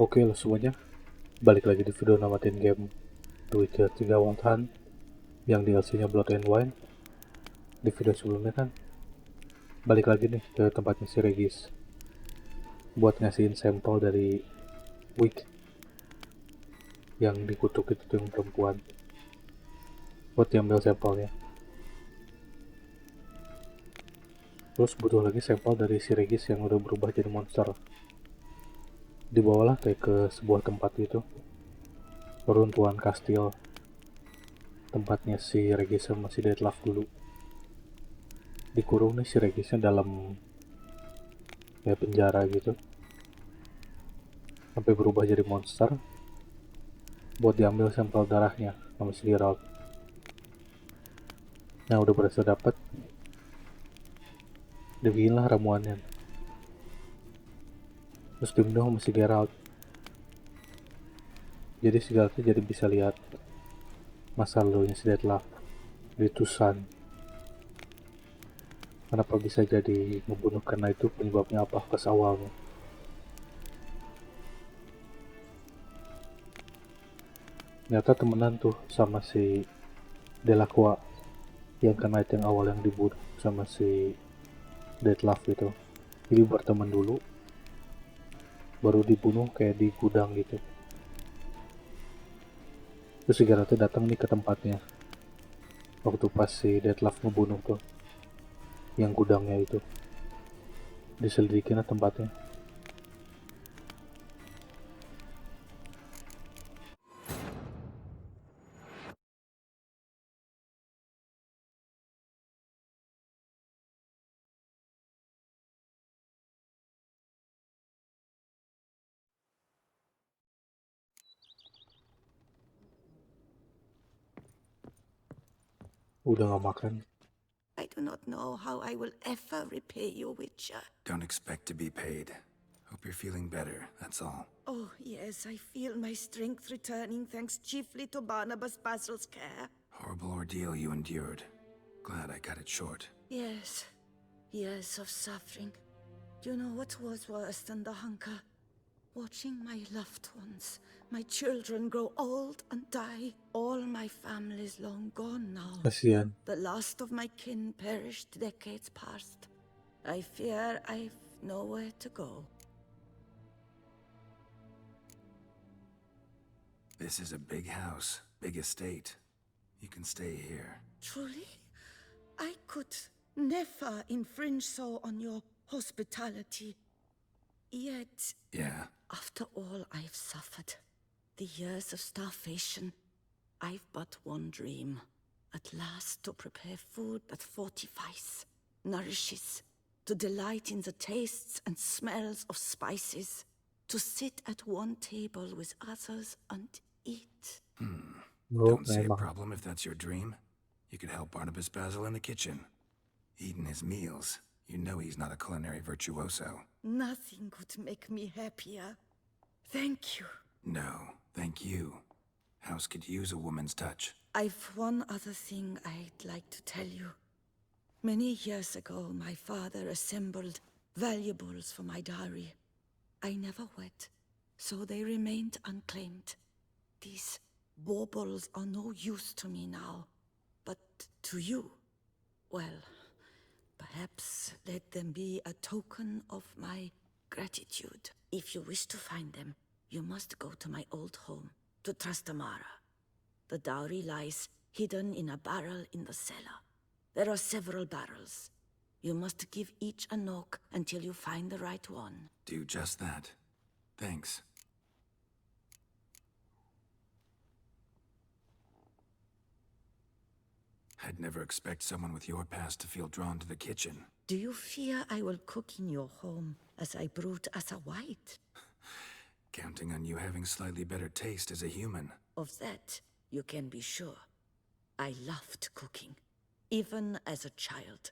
Oke lo semuanya, balik lagi di video namatin game The Witcher 3 Wild Hunt yang DLC-nya Blood and Wine. Di video sebelumnya kan, balik lagi nih ke tempatnya si Regis buat ngasihin sampel dari wig yang dikutuk itu yang perempuan, buat diambil sampelnya. Terus butuh lagi sampel dari si Regis yang udah berubah jadi monster. Dibawalah kayak ke sebuah tempat gitu, peruntuhan kastil, tempatnya si Regis sama si Deadlove dulu. Dikurung nih si Regisnya dalam kayak penjara gitu sampai berubah jadi monster buat diambil sampel darahnya sama si Geralt. Nah udah berhasil dapet, dibikinlah ramuannya, terus diminum sama si Geralt. Jadi si Geraltnya jadi bisa lihat masa lalunya si Deadlove di Tucson, kenapa bisa jadi membunuh, karena itu penyebabnya apa pas awalnya. Ternyata temenan tuh sama si Delacroix yang kena yang awal yang dibunuh sama si Deadlove gitu. Jadi berteman dulu, baru dibunuh kayak di gudang gitu. Terus si Geraltnya datang nih ke tempatnya waktu pas si Deadlove ngebunuh tuh, yang gudangnya itu. Diselidikin lah tempatnya. Udah gak makan. I do not know how I will ever repay you, Witcher. Don't expect to be paid. Hope you're feeling better, that's all. Oh, yes, I feel my strength returning thanks chiefly to Barnabas Basil's care. Horrible ordeal you endured. Glad I cut it short. Yes, years of suffering. Do you know what was worse than the hunger? Watching my loved ones, my children grow old and die. All my family's long gone now. Kasian. The last of my kin perished decades past. I fear I've nowhere to go. This is a big house, big estate. You can stay here. Truly? I could never infringe so on your hospitality. Yet, Yeah, after all I've suffered, the years of starvation, I've but one dream. At last to prepare food that fortifies, nourishes, to delight in the tastes and smells of spices, to sit at one table with others and eat. Oh, don't see a memang. problem if that's your dream. You could help Barnabas Basil in the kitchen. Eating his meals. You know he's not a culinary virtuoso. Nothing could make me happier. Thank you. No, thank you. House could use a woman's touch. I've one other thing I'd like to tell you. Many years ago, my father assembled valuables for my dowry. I never wed, so they remained unclaimed. These baubles are no use to me now, but to you, well, perhaps let them be a token of my gratitude. If you wish to find them, you must go to my old home, to Trastamara. The dowry lies hidden in a barrel in the cellar. There are several barrels. You must give each a knock until you find the right one. Do just that. Thanks. I'd never expect someone with your past to feel drawn to the kitchen. Do you fear I will cook in your home as I brewed as a white? Counting on you having slightly better taste as a human. Of that, you can be sure. I loved cooking, even as a child.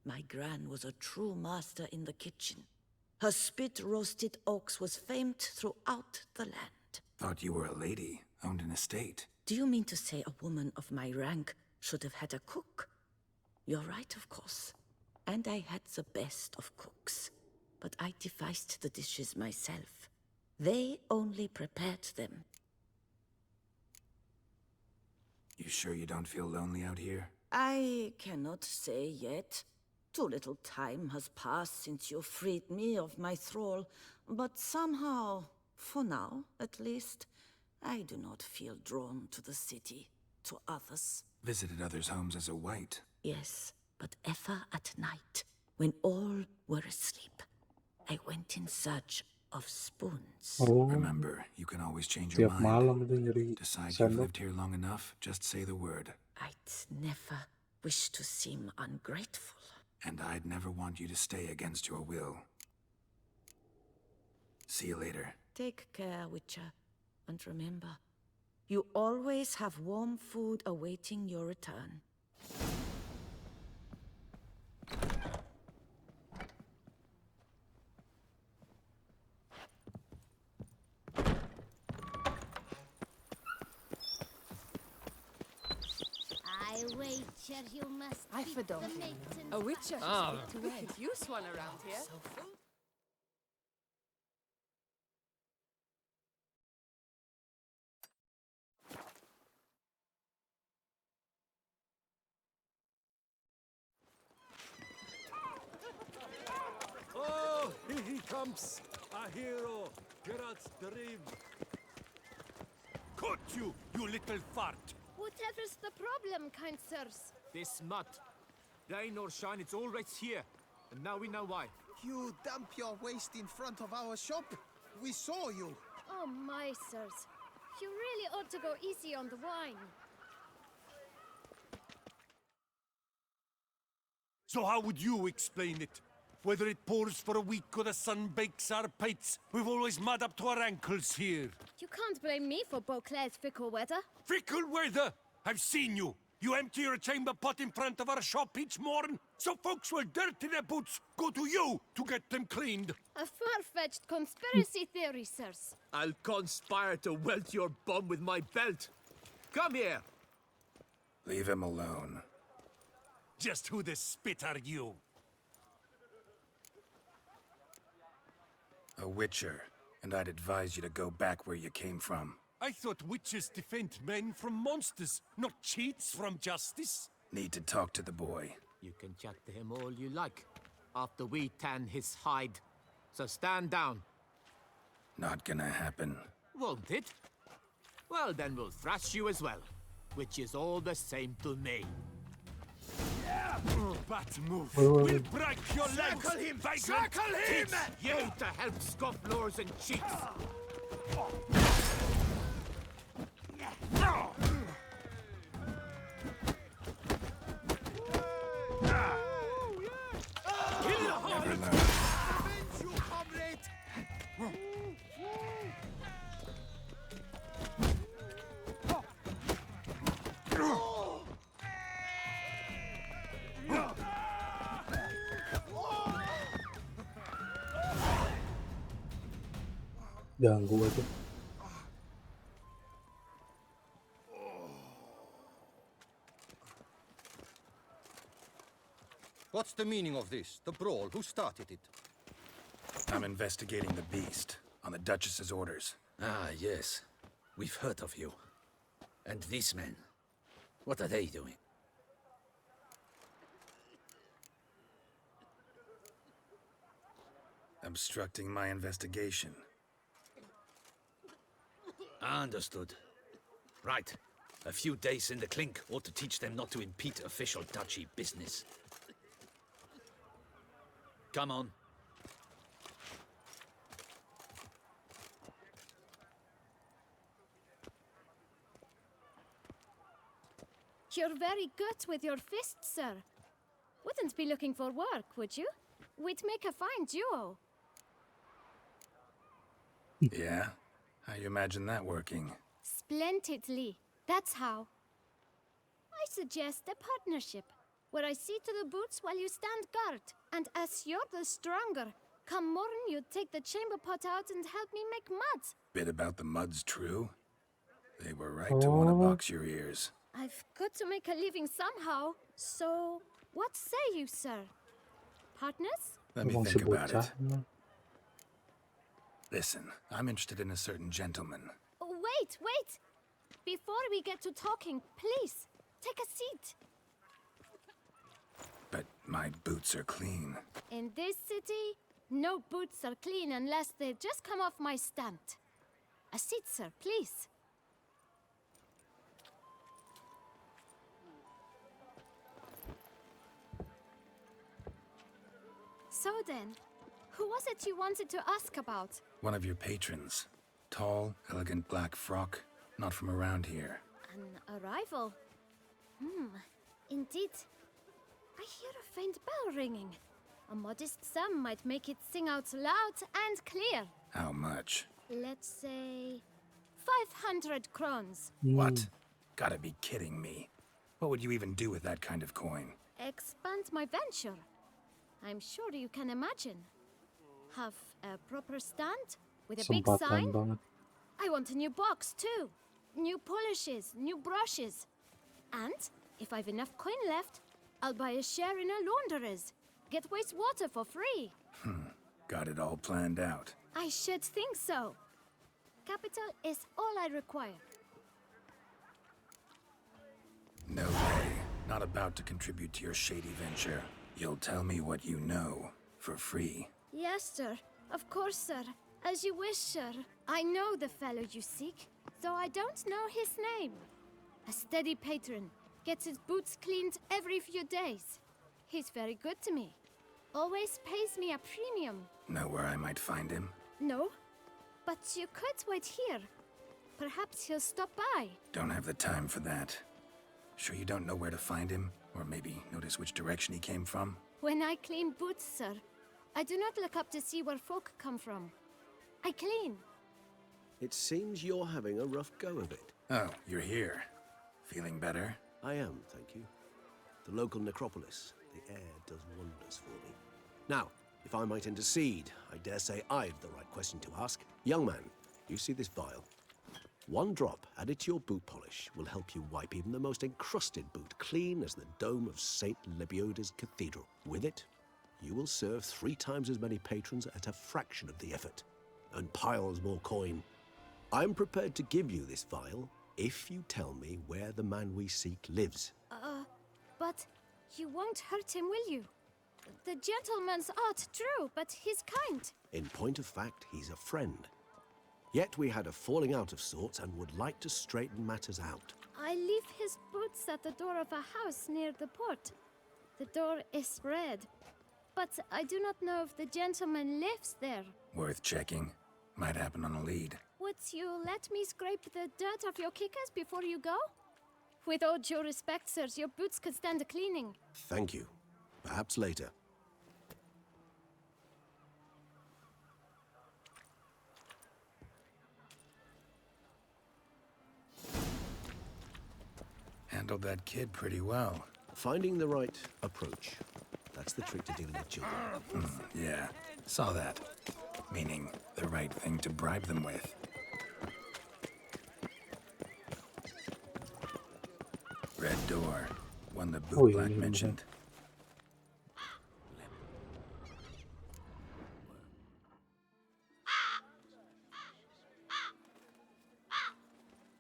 My gran was a true master in the kitchen. Her spit-roasted ox was famed throughout the land. Thought you were a lady, owned an estate. Do you mean to say a woman of my rank should have had a cook? You're right, of course. And I had the best of cooks. But I devised the dishes myself. They only prepared them. You sure you don't feel lonely out here? I cannot say yet. Too little time has passed since you freed me of my thrall, but somehow, for now at least, I do not feel drawn to the city, to others. Visited others' homes as a white. Yes, but ever at night, when all were asleep, I went in search of spoons. Oh, Remember, you can always change your tiap mind. malam itu nyari Decide you've sendok. lived here long enough, just say the word. I'd never wish to seem ungrateful. And I'd never want you to stay against your will. See you later. Take care, Witcher. And remember, you always have warm food awaiting your return. I wager you must I beat don't the know. maidens A witcher. back. We could use one around here. Oh, here he comes! A hero! Geralt's dream! Caught you, you little fart! Whatever's the problem, kind sirs? This mud. Rain or shine, it's all right here. And now we know why. You dump your waste in front of our shop? We saw you. Oh my, sirs. You really ought to go easy on the wine. So how would you explain it? Whether it pours for a week or the sun bakes our pates, we've always mud up to our ankles here. You can't blame me for Beauclair's fickle weather. Fickle weather! I've seen you. You empty your chamber pot in front of our shop each morn, so folks will dirty their boots, go to you to get them cleaned. A far-fetched conspiracy theory, sirs. I'll conspire to welt your bum with my belt. Come here. Leave him alone. Just who the spit are you? A witcher, and I'd advise you to go back where you came from. I thought witches defend men from monsters, not cheats from justice. Need to talk to the boy. You can chat to him all you like, after we tan his hide. So stand down. Not gonna happen. Won't it? Well, then we'll thrash you as well, which is all the same to me. Bad move. Wait, wait, We'll wait. break your legs. Circle him! vagrant. Circle him! Teach You to help scofflaws and cheats! Never learn. Avenge you, comrade! Ganggu aja. What's the meaning of this? The brawl? Who started it? I'm investigating the beast, on the Duchess's orders. Ah, yes. We've heard of you. And these men, what are they doing? Obstructing my investigation. Understood. Right. A few days in the clink ought to teach them not to impede official duchy business. Come on. You're very good with your fists, sir. Wouldn't be looking for work, would you? We'd make a fine duo. Yeah? How you imagine that working? Splendidly. That's how. I suggest a partnership, where I see to the boots while you stand guard. And as you're the stronger, come morn you take the chamber pot out and help me make mud. Bit about the mud's true? They were right to want to box your ears. I've got to make a living somehow, so what say you, sir? Partners? Let me Emang si think about bocah. it. Listen, I'm interested in a certain gentleman. Oh, wait! Before we get to talking, please, take a seat. But my boots are clean. In this city, no boots are clean unless they just come off my stand. A seat, sir, please. So then, who was it you wanted to ask about? One of your patrons. Tall, elegant black frock. Not from around here. An arrival? Indeed. I hear a faint bell ringing. A modest sum might make it sing out loud and clear. How much? Let's say 500 crowns. What? Gotta be kidding me. What would you even do with that kind of coin? Expand my venture. I'm sure you can imagine. Have a proper stand with a big Sempatan sign. banget. I want a new box too. New polishes, new brushes. And if I've enough coin left, I'll buy a share in a launderer's. Get wastewater for free. Got it all planned out. I should think so. Capital is all I require. No way. Not about to contribute to your shady venture. You'll tell me what you know, for free. Yes, sir. Of course, sir. As you wish, sir. I know the fellow you seek, though I don't know his name. A steady patron. Gets his boots cleaned every few days. He's very good to me. Always pays me a premium. Know where I might find him? No? But you could wait here. Perhaps he'll stop by. Don't have the time for that. Sure you don't know where to find him? Or maybe notice which direction he came from? When I clean boots, sir, I do not look up to see where folk come from. I clean. It seems you're having a rough go of it. Oh, you're here. Feeling better? I am, thank you. The local necropolis, the air does wonders for me. Now, if I might intercede, I dare say I've the right question to ask. Young man, you see this vial? One drop added to your boot polish will help you wipe even the most encrusted boot clean as the dome of St. Lebioda's Cathedral. With it, you will serve 3 times as many patrons at a fraction of the effort, and piles more coin. I'm prepared to give you this vial if you tell me where the man we seek lives. But you won't hurt him, will you? The gentleman's odd, true, but he's kind. In point of fact, he's a friend. Yet we had a falling out of sorts and would like to straighten matters out. I leave his boots at the door of a house near the port. The door is red, but I do not know if the gentleman lives there. Worth checking. Might happen on a lead. Would you let me scrape the dirt off your kickers before you go? With all due respect, sirs, your boots could stand a cleaning. Thank you. Perhaps later. Handled that kid pretty well. Finding the right approach. That's the trick to dealing with children. Yeah, saw that. Meaning, the right thing to bribe them with. Red door. One the boot black mentioned.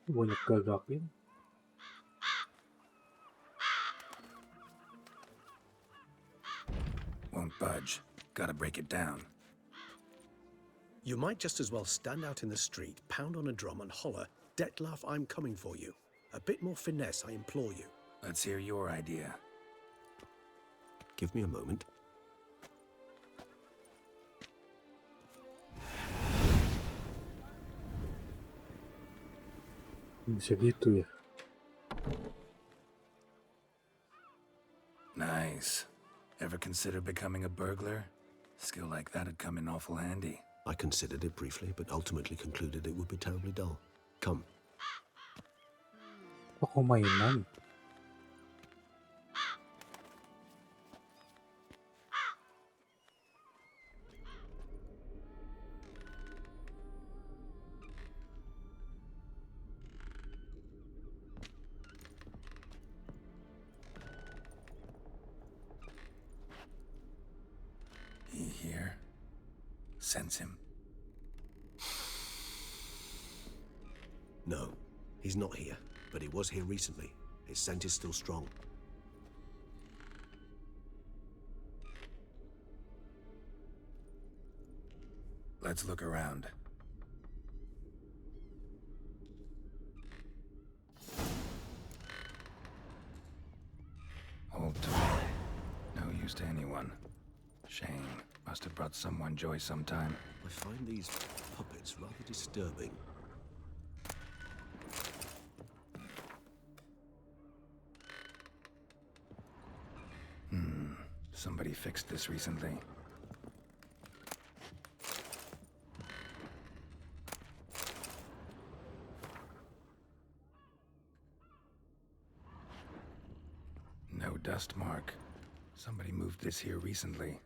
Banyak gagakin. Won't budge. Gotta break it down. You might just as well stand out in the street, pound on a drum and holler, "Detlef, I'm coming for you." A bit more finesse, I implore you. Let's hear your idea. Give me a moment. Bisa gitu ya. Nice. Ever consider becoming a burglar? Skill like that'd come in awful handy. I considered it briefly, but ultimately concluded it would be terribly dull. Come. Toko mainan. He here? Sense him. No, he's not here, but he was here recently. His scent is still strong. Let's look around. Old toy. No use to anyone. Shame. Must have brought someone joy sometime. I find these puppets rather disturbing. Somebody fixed this recently. No dust mark. Somebody moved this here recently.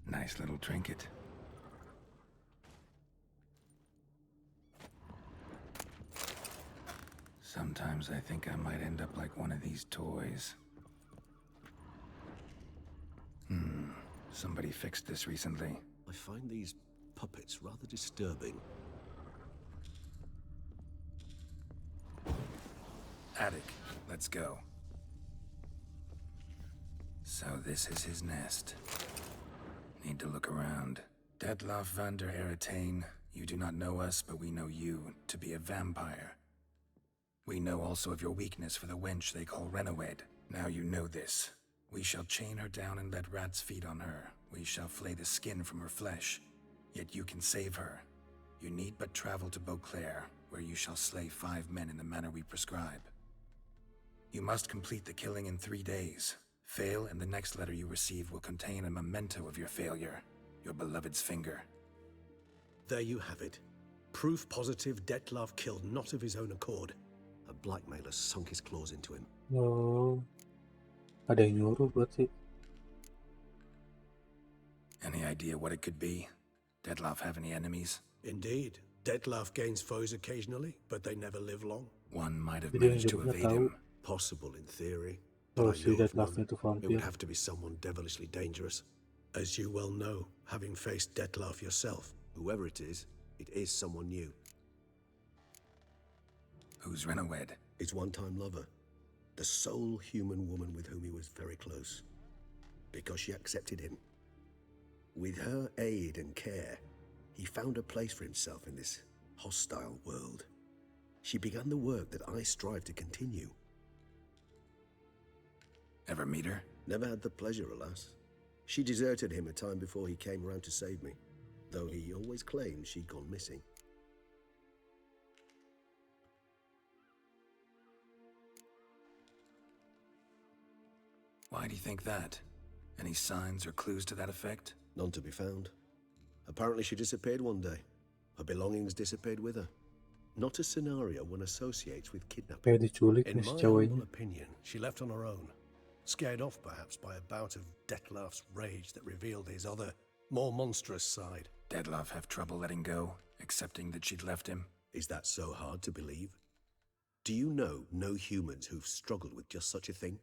Nice little trinket. Sometimes I think I might end up like one of these toys. Somebody fixed this recently. I find these puppets rather disturbing. Attic, let's go. So this is his nest. Need to look around. Detlof van der Eretain, you do not know us, but we know you to be a vampire. We know also of your weakness for the wench they call Renowed. Now you know this. We shall chain her down and let rats feed on her. We shall flay the skin from her flesh. Yet you can save her. You need but travel to Beauclair, where you shall slay 5 men in the manner we prescribe. You must complete the killing in 3 days. Fail, and the next letter you receive will contain a memento of your failure. Your beloved's finger. There you have it. Proof positive Detlav killed not of his own accord. A blackmailer sunk his claws into him. Oh, ada yang nyuruh berarti. Any idea what it could be? Detlof have any enemies? Indeed. Detlav gains foes occasionally, but they never live long. One might have Jadi yang managed to jadinya evade tahu him. Possible in theory. kalau But I si know of Detlef none. itu It vampir. would have to be someone devilishly dangerous. As you well know, having faced Detlav yourself. Whoever it is someone new. Who's Renowed? His one-time lover. The sole human woman with whom he was very close. Because she accepted him. With her aid and care, he found a place for himself in this hostile world. She began the work that I strive to continue. Ever meet her? Never had the pleasure, alas. She deserted him a time before he came around to save me, though he always claimed she'd gone missing. Why do you think that? Any signs or clues to that effect? None to be found. Apparently she disappeared one day. Her belongings disappeared with her. Not a scenario one associates with kidnapping. Kayak diculik In nih si my ceweknya. humble opinion, she left on her own. Scared off perhaps by a bout of Detlaf's rage that revealed his other, more monstrous side. Detlof have trouble letting go, accepting that she'd left him? Is that so hard to believe? Do you know no humans who've struggled with just such a thing?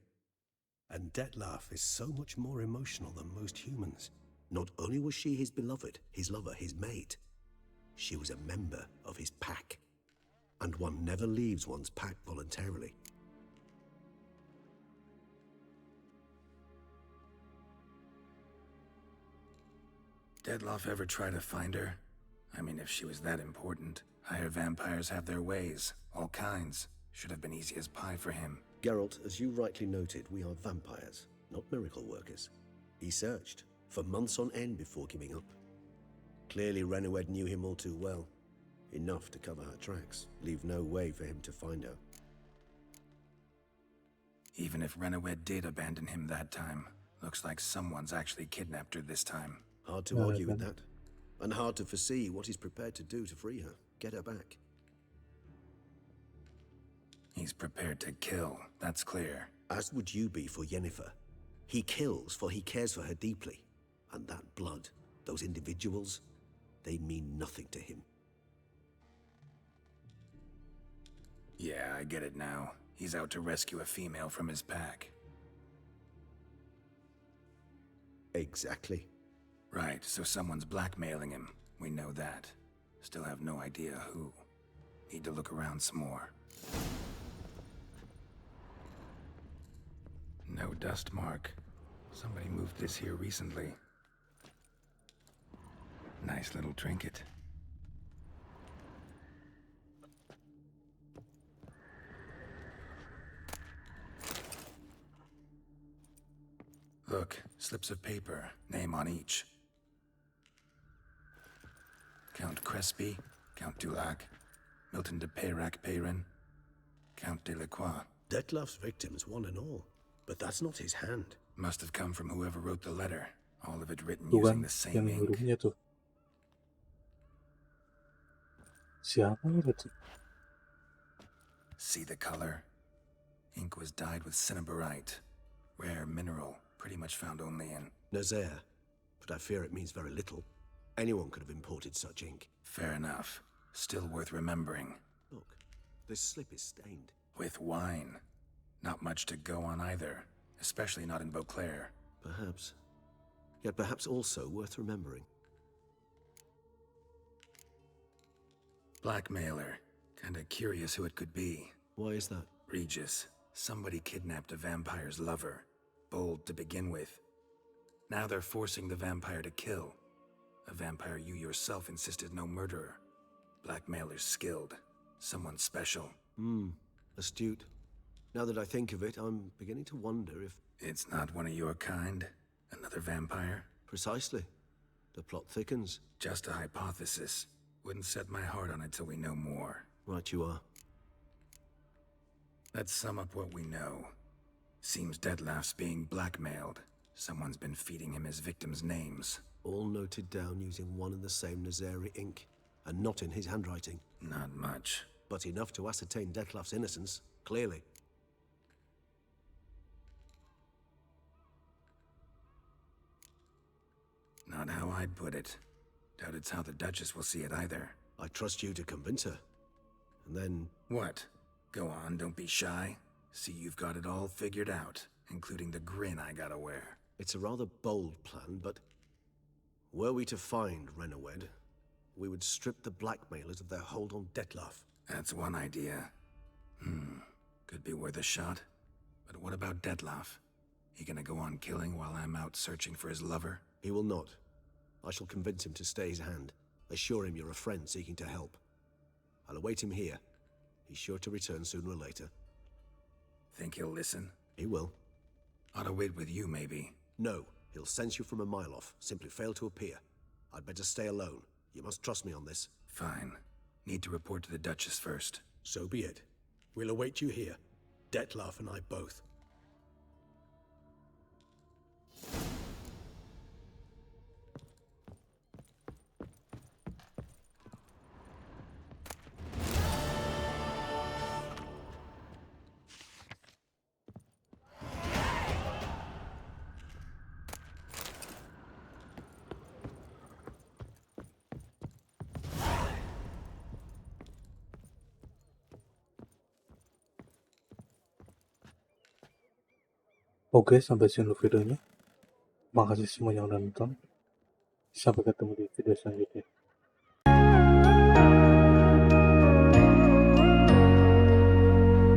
And Detlaf is so much more emotional than most humans. Not only was she his beloved, his lover, his mate, she was a member of his pack. And one never leaves one's pack voluntarily. Detlof ever try to find her? I mean, if she was that important. Higher vampires have their ways, all kinds. Should have been easy as pie for him. Geralt, as you rightly noted, we are vampires, not miracle workers. He searched for months on end before giving up. Clearly Renowed knew him all too well. Enough to cover her tracks, leave no way for him to find her. Even if Renowed did abandon him that time, looks like someone's actually kidnapped her this time. Hard to argue with that. And hard to foresee what he's prepared to do to free her, get her back. He's prepared to kill, that's clear. As would you be for Yennefer. He kills for he cares for her deeply. And that blood, those individuals, they mean nothing to him. Yeah, I get it now. He's out to rescue a female from his pack. Exactly. Right, so someone's blackmailing him. We know that. Still have no idea who. Need to look around some more. No dust mark. Somebody moved this here recently. Nice little trinket. Look, slips of paper, name on each. Count Crespi, Count Dulac, Milton de Peyrac-Peyrin, Count de Lacroix. Detlef's victims, one and all. But that's not his hand. Must have come from whoever wrote the letter. All of it written Tuh using kan, the yang same ink. nyuruhnya tuh. Siapa itu? See the color? Ink was dyed with cinnabarite. Rare mineral, pretty much found only in... Nazaire. But I fear it means very little. Anyone could have imported such ink. Fair enough. Still worth remembering. Look, this slip is stained. With wine. Not much to go on either. Especially not in Beauclair. Perhaps. Yet perhaps also worth remembering. Blackmailer. Kinda curious who it could be. Why is that? Regis. Somebody kidnapped a vampire's lover. Bold to begin with. Now they're forcing the vampire to kill. A vampire you yourself insisted no murderer. Blackmailer's skilled. Someone special. Astute. Now that I think of it, I'm beginning to wonder if... It's not one of your kind? Another vampire? Precisely. The plot thickens. Just a hypothesis. Wouldn't set my heart on it till we know more. Right you are. Let's sum up what we know. Seems Detlef's being blackmailed. Someone's been feeding him his victims' names. All noted down using one and the same Nazari ink. And not in his handwriting. Not much. But enough to ascertain Detlef's innocence, clearly. Not how I'd put it. Doubt it's how the Duchess will see it either. I trust you to convince her. And then... What? Go on, don't be shy. See you've got it all figured out, including the grin I gotta wear. It's a rather bold plan, but... Were we to find Renawed, we would strip the blackmailers of their hold on Detlef. That's one idea. Could be worth a shot. But what about Detlef? He gonna go on killing while I'm out searching for his lover? He will not. I shall convince him to stay his hand. Assure him you're a friend seeking to help. I'll await him here. He's sure to return sooner or later. Think he'll listen? He will. Ought to wait with you, maybe. No, he'll sense you from a mile off. Simply fail to appear. I'd better stay alone. You must trust me on this. Fine. Need to report to the Duchess first. So be it. We'll await you here. Detlef and I both. Oke, sampai sini videonya. Makasih semua yang udah nonton. Sampai ketemu di video selanjutnya.